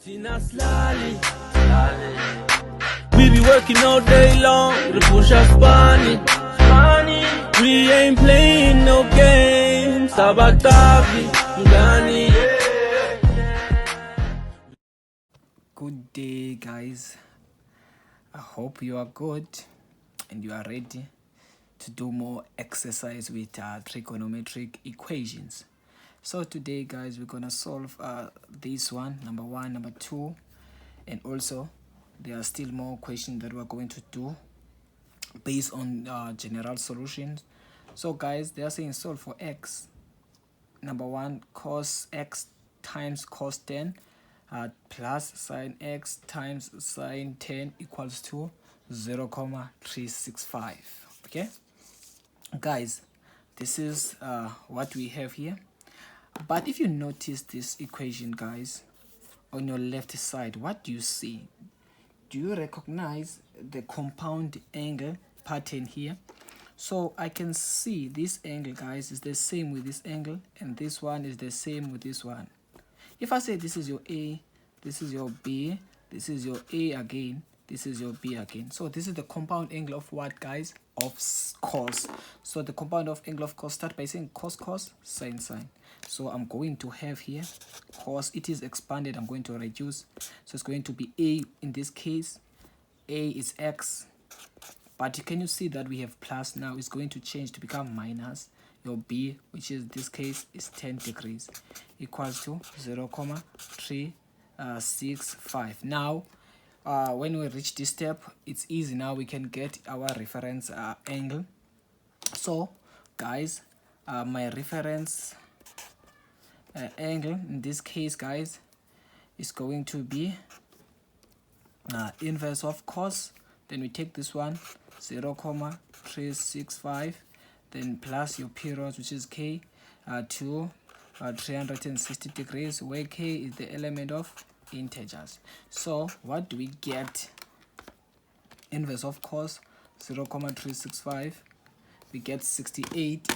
Tina slowly, slowly. We be working all day long, the push us bunny. We ain't playing no games, Sabatavi, Gani. Good day, guys. I hope you are good and you are ready to do more exercise with trigonometric equations. So today, guys, we're gonna solve this one, number 1, number 2, and also there are still more questions that we're going to do based on general solutions. So guys, they are saying solve for x. Number 1, cos x times cos 10 plus sine x times sine 10 equals to 0,365. Okay, guys, this is what we have here. But if you notice this equation, guys, on your left side, what do you see? Do you recognize the compound angle pattern here? So I can see this angle, guys, is the same with this angle, and this one is the same with this one. If I say this is your A, this is your B, this is your A again, this is your B again. So this is the compound angle of what, guys? Of cos. So the compound of angle of cos, start by saying cos, cos, sine, sine. So I'm going to have here cos, it is expanded, I'm going to reduce. So it's going to be A in this case. A is x. But can you see that we have plus now? It's going to change to become minus. Your B, which is this case, is 10 degrees, equals to 0,365. Now, when we reach this step, it's easy now. We can get our reference angle. So, guys, my reference angle in this case, guys, is going to be inverse of cos. Then we take this one, 0,365, then plus your period, which is k, to 360 degrees, where k is the element of integers. So what do we get? Inverse of cos 0,365, we get 68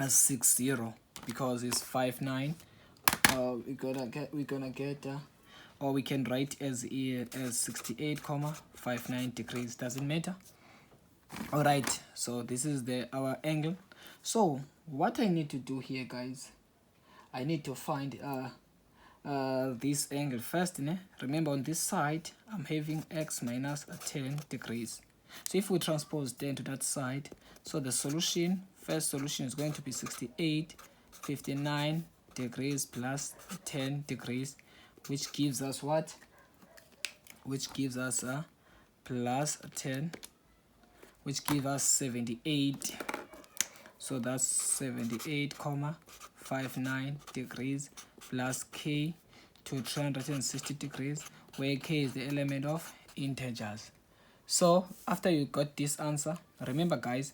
60, because it's 59. We're gonna get or we can write as 68,59 degrees. Doesn't matter. All right, so this is our angle. So what I need to do here, guys, I need to find this angle first. Remember, on this side I'm having x minus 10 degrees. So if we transpose 10 to that side, so the solution, first solution, is going to be 68,59 degrees plus 10 degrees, which gives us what? Which gives us plus 10, which gives us 78. So that's 78,59 degrees plus k to 360 degrees, where k is the element of integers. So after you got this answer, remember, guys,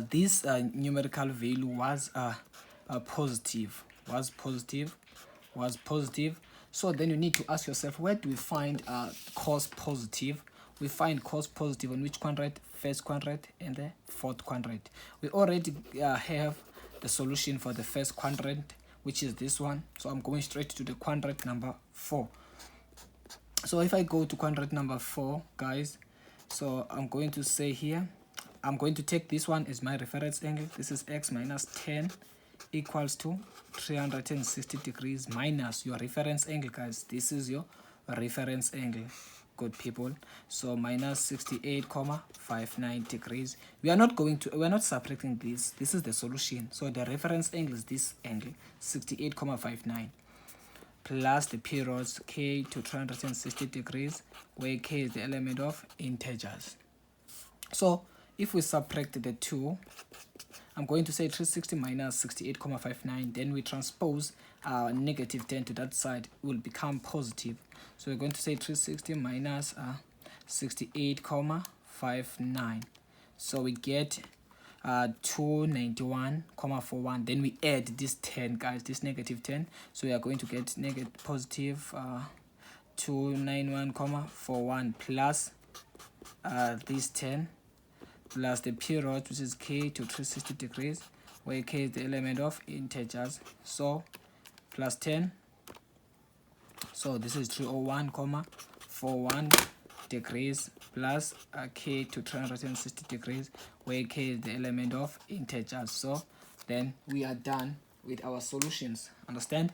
this numerical value was positive. So then you need to ask yourself, where do we find cos positive? We find cos positive on which quadrant? First quadrant and the fourth quadrant. We already have the solution for the first quadrant, which is this one. So I'm going straight to the quadrant number 4. So if I go to quadrant number 4, guys, so I'm going to say here, I'm going to take this one as my reference angle. This is x minus 10 equals to 360 degrees minus your reference angle, guys. This is your reference angle, good people. So minus 68,59 degrees. We are not subtracting this. This is the solution. So the reference angle is this angle, 68,59, plus the periods k to 360 degrees, where k is the element of integers. So if we subtract the two, I'm going to say 360 minus 68,59. Then we transpose negative 10 to that side, it will become positive. So we're going to say 360 minus 68,59. So we get 291,41. Then we add this 10, guys, this negative 10. So we are going to get positive 291,41 plus this 10 plus the period, which is k to 360 degrees, where k is the element of integers. So plus 10 So this is 301,41 degrees plus k to 360 degrees, where k is the element of integers. So then we are done with our solutions. Understand?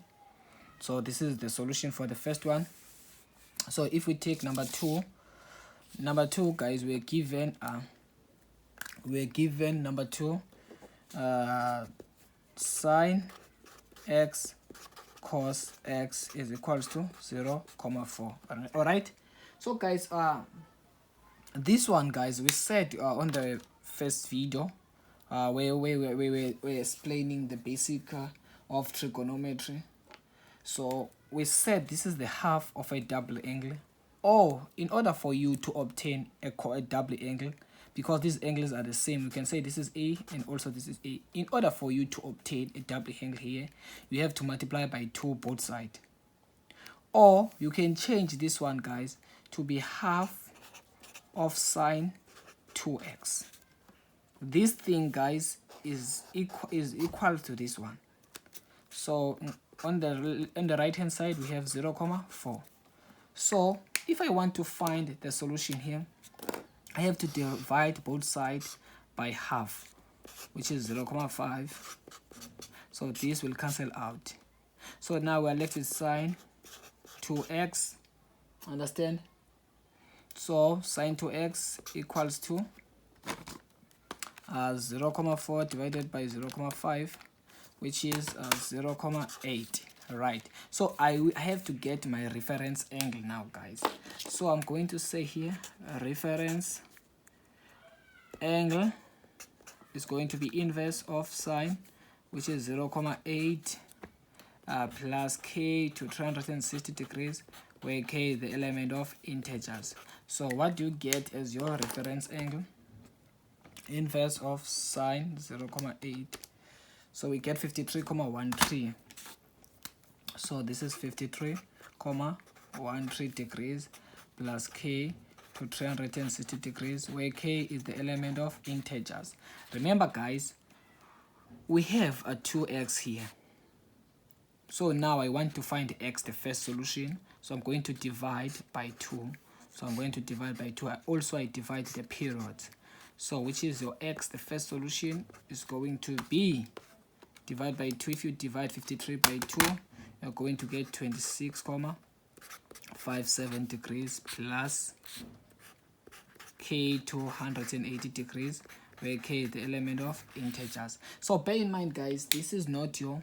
So this is the solution for the first one. So if we take number two, guys, we're given number two, sine x cos x is equals to 0,4. All right. So guys, this one, guys, we said on the first video, where we're explaining the basic of trigonometry. So we said this is the half of a double angle, or in order for you to obtain a double angle, because these angles are the same, you can say this is A and also this is A. In order for you to obtain a double angle here, you have to multiply by 2 both sides. Or you can change this one, guys, to be half of sine 2x. This thing, guys, is equal to this one. So on the right hand side we have 0,4. So if I want to find the solution here, I have to divide both sides by half, which is 0,5. So this will cancel out. So now we are left with sine 2x. Understand? So sine 2x equals to 0,4 divided by 0,5, which is 0,8. Right. So I have to get my reference angle now, guys. So I'm going to say here reference angle is going to be inverse of sine, which is 0,8 plus k to 360 degrees, where k is the element of integers. So what do you get as your reference angle? Inverse of sine 0,8. So we get 53,13. So this is 53,13 degrees plus k to 360 degrees, where k is the element of integers. Remember, guys, we have a 2x here. So now I want to find x, the first solution. So I'm going to divide by 2. So I'm going to divide by 2. I divide the period. So which is your x, the first solution, is going to be divide by 2. If you divide 53 by 2, you're going to get 26,57 degrees plus k to 180 degrees, where k is the element of integers. So bear in mind, guys, this is not your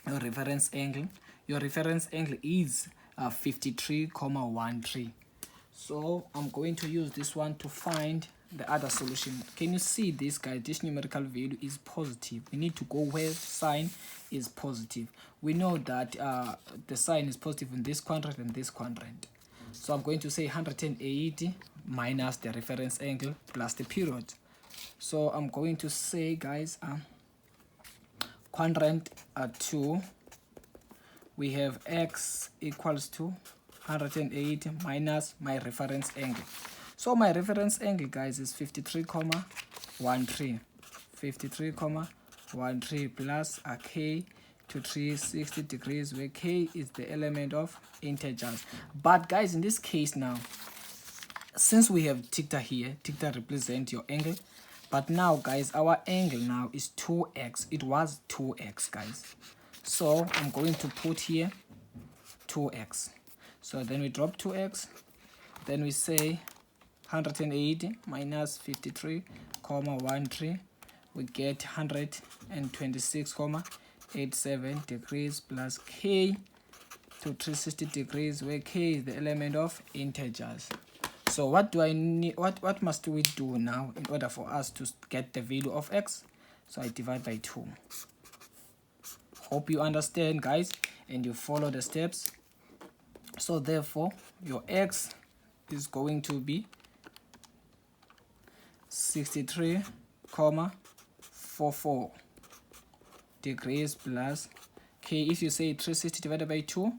reference angle. Your reference angle is 53,13. So I'm going to use this one to find the other solution. Can you see this, guys? This numerical value is positive. We need to go where sine is positive. We know that the sine is positive in this quadrant and this quadrant. So I'm going to say 180 minus the reference angle plus the period. So I'm going to say, guys, quadrant 2, we have x equals to 180 minus my reference angle. So my reference angle, guys, is 53,13. 53,13 plus a k to 360 degrees, where k is the element of integers. But guys, in this case now, since we have theta here, theta represents your angle. But now, guys, our angle now is 2x. It was 2x, guys. So I'm going to put here 2x. So then we drop 2x. Then we say 180 minus 53,13. We get 126,87 degrees plus k to 360 degrees, where k is the element of integers. So what do I need? What must we do now in order for us to get the value of x? So I divide by 2. Hope you understand, guys, and you follow the steps. So therefore, your x is going to be 63,44 degrees plus k. If you say 360 divided by 2,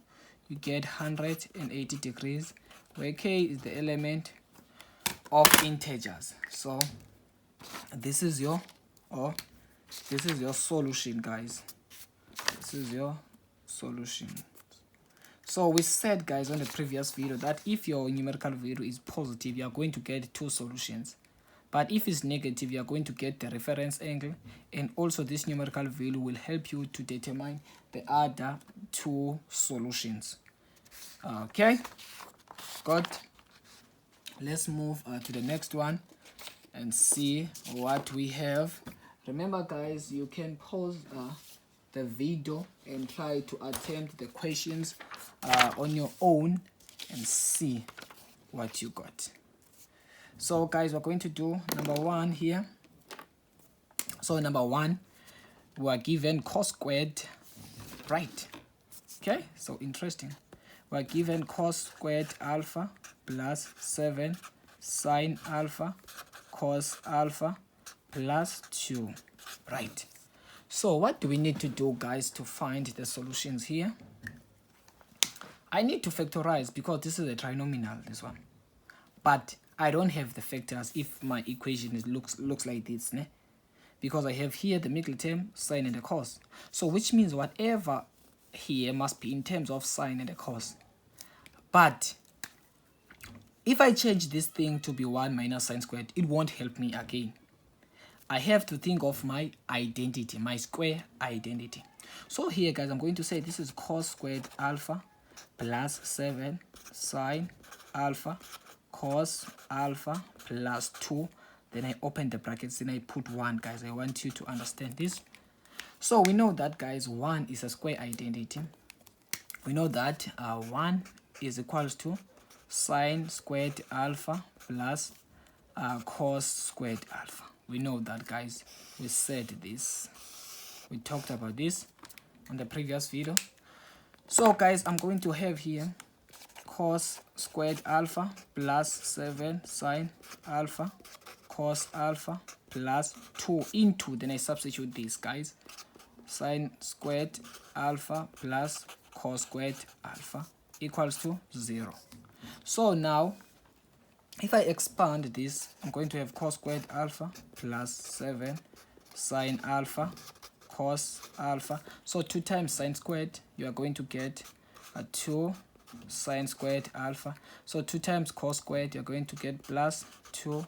you get 180 degrees, where k is the element of integers. So this is your solution, guys. This is your solution. So we said, guys, on the previous video that if your numerical value is positive, you are going to get two solutions. But if it's negative, you are going to get the reference angle, and also this numerical value will help you to determine the other two solutions. Okay, good. Let's move to the next one and see what we have. Remember, guys, you can pause the video and try to attempt the questions on your own and see what you got. So guys, we're going to do number one here. So number one, we are given cos squared, right? Okay, so interesting. We are given cos squared alpha plus 7 sine alpha cos alpha plus 2, right? So what do we need to do, guys, to find the solutions here? I need to factorize because this is a trinomial, this one. But I don't have the factors if my equation looks like this, ne? Because I have here the middle term, sine and the cos. So which means whatever here must be in terms of sine and the cos. But if I change this thing to be 1 minus sine squared, it won't help me again. I have to think of my identity, my square identity. So here, guys, I'm going to say this is cos squared alpha plus 7 sine alpha cos alpha plus 2. Then I open the brackets and I put 1, guys. I want you to understand this. So we know that, guys, 1 is a square identity. We know that 1 is equals to sine squared alpha plus cos squared alpha. We know that, guys. We said this. We talked about this on the previous video. So, guys, I'm going to have here cos squared alpha plus 7 sine alpha cos alpha plus 2 into, then I substitute this, guys, sine squared alpha plus cos squared alpha equals to 0. So now if I expand this, I'm going to have cos squared alpha plus 7 sine alpha cos alpha. So 2 times sine squared, you are going to get a 2 sine squared alpha. So 2 times cos squared, you're going to get plus 2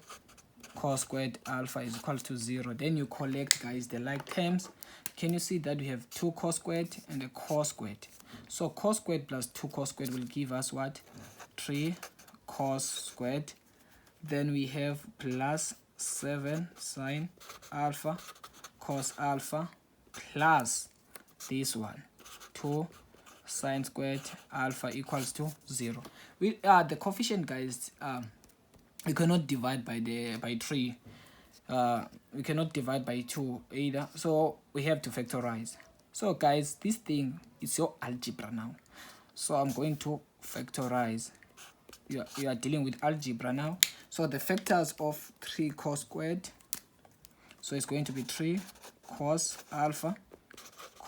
cos squared alpha is equal to 0. Then you collect, guys, the like terms. Can you see that we have 2 cos squared and a cos squared? So cos squared plus 2 cos squared will give us what? 3 cos squared. Then we have plus 7 sine alpha cos alpha plus this one, 2 sine squared alpha equals to 0. We the coefficient, guys, we cannot divide by 3. We cannot divide by 2 either, so we have to factorize. So, guys, this thing is your algebra now. So I'm going to factorize. You are dealing with algebra now. So the factors of 3 cos squared, so it's going to be 3 cos alpha.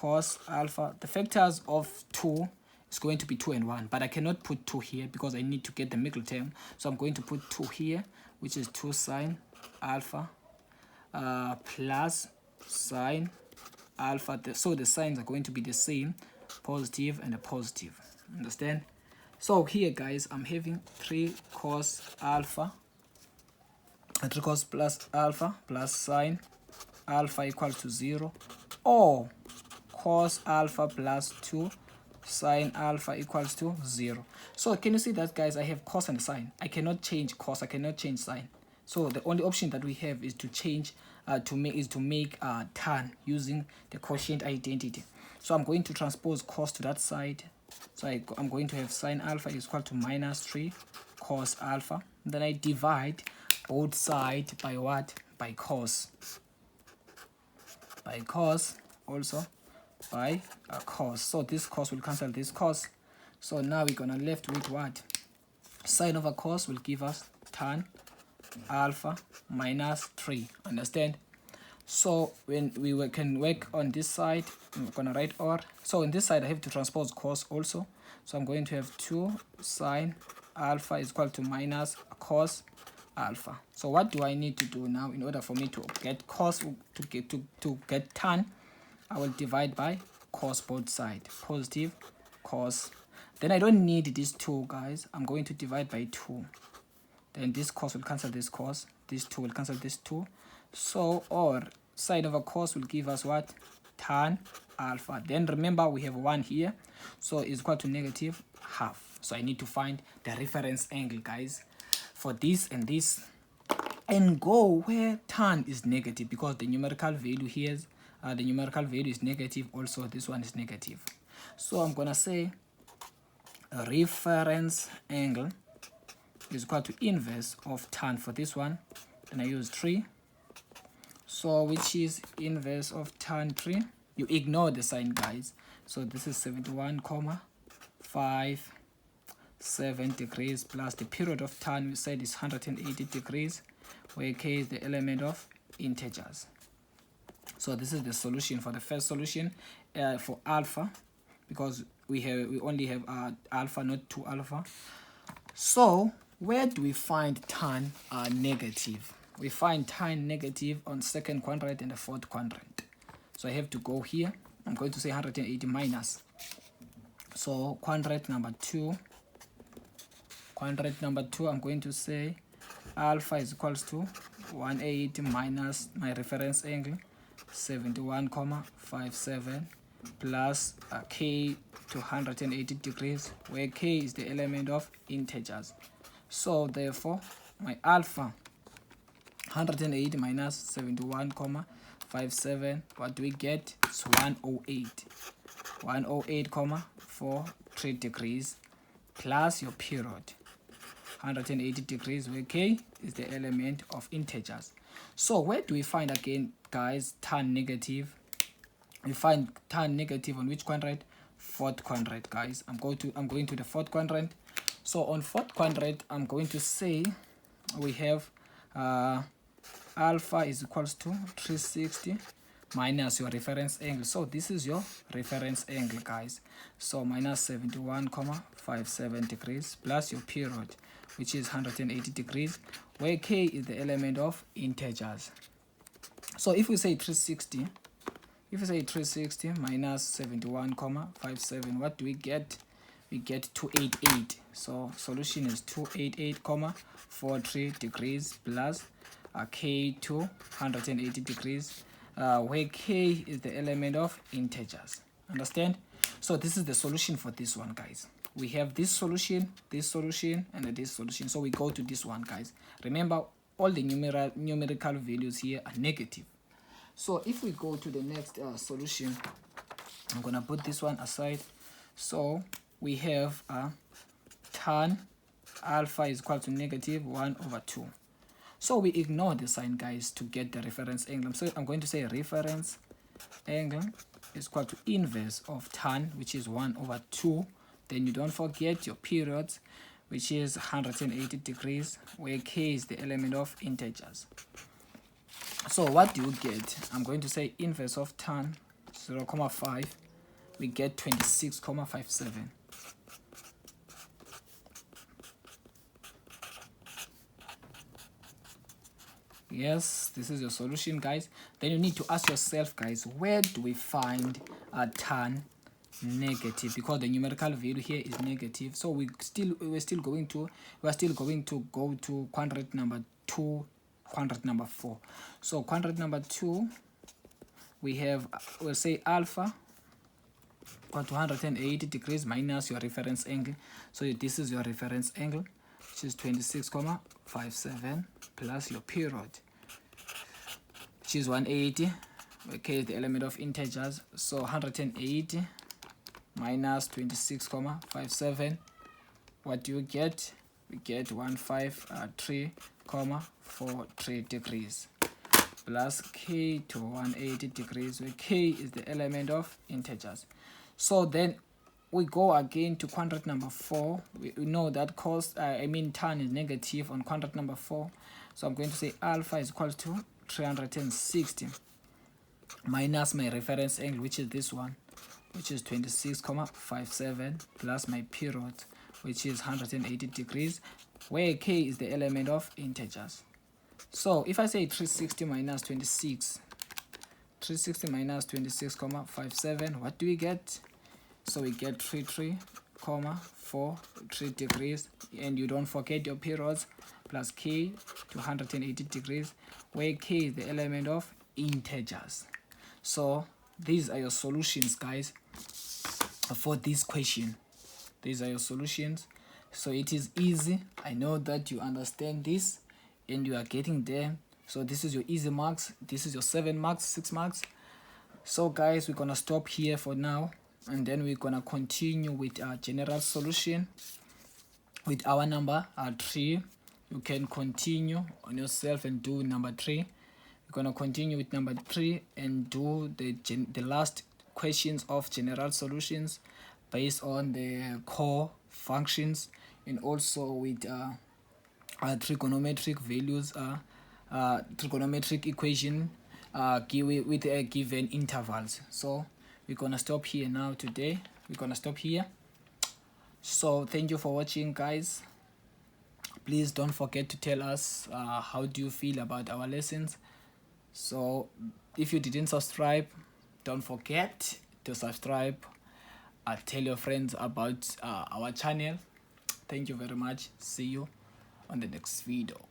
The factors of 2 is going to be 2 and 1, but I cannot put 2 here because I need to get the middle term. So I'm going to put 2 here, which is 2 sine alpha plus sine alpha. So the signs are going to be the same, positive and a positive. Understand? So here, guys, I'm having 3 cos alpha, 3 cos plus alpha plus sine alpha equals to 0, or cos alpha plus 2 sine alpha equals to 0. So can you see that, guys? I have cos and sine. I cannot change cos, I cannot change sine. So the only option that we have is to change to make tan using the quotient identity. So I'm going to transpose cos to that side. So I'm going to have sine alpha is equal to minus 3 cos alpha. Then I divide both sides by what? By cos. By cos, also by a cos. So this cos will cancel this cos. So now we're gonna left with what? Sine over cos will give us tan alpha minus 3. Understand? So when we can work on this side, I'm gonna write or. So in this side I have to transpose cos also. So I'm going to have 2 sine alpha is equal to minus cos alpha. So what do I need to do now in order for me to get cos, to get tan? I will divide by cos both sides, positive cos. Then I don't need these 2, guys. I'm going to divide by 2. Then this cos will cancel this cos. This 2 will cancel this 2. So, or sine over cos will give us what? Tan alpha. Then remember we have 1 here. So it's equal to negative half. So I need to find the reference angle, guys, for this and this. And go where tan is negative, because the numerical value here is, the numerical value is negative. Also, this one is negative. So I'm going to say a reference angle is equal to inverse of tan for this one. And I use 3. So which is inverse of tan 3. You ignore the sign, guys. So this is 71,57 degrees plus the period of tan we said is 180 degrees, where k is the element of integers. So this is the solution for the first solution for alpha, because we only have alpha, not 2 alpha. So where do we find tan negative? We find tan negative on second quadrant and the fourth quadrant. So I have to go here. I'm going to say 180 minus. So quadrant number 2, I'm going to say alpha is equals to 180 minus my reference angle 71,57 plus k to 180 degrees, where k is the element of integers. So therefore my alpha 180 minus 71,57, what do we get? It's 108,43 degrees plus your period 180 degrees, where k is the element of integers. So where do we find again, guys, tan negative? We find tan negative on which quadrant? Fourth quadrant, guys. I'm going to the fourth quadrant. So on fourth quadrant, I'm going to say we have alpha is equals to 360 minus your reference angle. So this is your reference angle, guys. So minus 71,57 degrees plus your period, which is 180 degrees, where k is the element of integers. So if we say 360, minus 71,57, what do we get? We get 288. So solution is 288,43 degrees plus k to 180 degrees, where k is the element of integers. Understand? So this is the solution for this one, guys. We have this solution, and this solution. So we go to this one, guys. Remember, all the numerical values here are negative. So if we go to the next solution, I'm going to put this one aside. So we have tan alpha is equal to negative 1/2. So we ignore the sign, guys, to get the reference angle. So I'm going to say reference angle is equal to inverse of tan, which is 1/2. Then you don't forget your periods, which is 180 degrees, where k is the element of integers. So what do you get? I'm going to say inverse of tan 0,5. We get 26,57. Yes, this is your solution, guys. Then you need to ask yourself, guys, where do we find a tan negative? Because the numerical value here is negative. So we're still going to go to quadrant number 2, quadrant number 4. So quadrant number 2, we'll say alpha equal to 180 degrees minus your reference angle. So this is your reference angle, which is 26,57 plus your period, which is 180, okay, is the element of integers. So 180 minus 26,57, what do you get? We get 153,43 degrees plus k to 180 degrees, where k is the element of integers. So then we go again to quadrant number 4. We know that tan is negative on quadrant number 4. So I'm going to say alpha is equal to 360 minus my reference angle, which is this one, which is 26,57 plus my period, which is 180 degrees, where k is the element of integers. So if I say 360 minus 26,57, what do we get? So we get 33 comma 4 3 degrees, and you don't forget your periods, plus k to 180 degrees, where k is the element of integers. So these are your solutions, guys, for this question. These are your solutions. So it is easy. I know that you understand this and you are getting there. So this is your easy marks. This is your 7 marks, 6 marks. So guys, we're gonna stop here for now, and then we're gonna continue with our general solution with our number 3. You can continue on yourself and do number 3. We're gonna continue with number 3 and do the last questions of general solutions based on the core functions, and also with trigonometric values, trigonometric equation with given intervals. So we're gonna stop here now today. We're gonna stop here. So thank you for watching, guys. Please don't forget to tell us how do you feel about our lessons. So if you didn't subscribe, don't forget to subscribe. Tell your friends about our channel. Thank you very much. See you on the next video.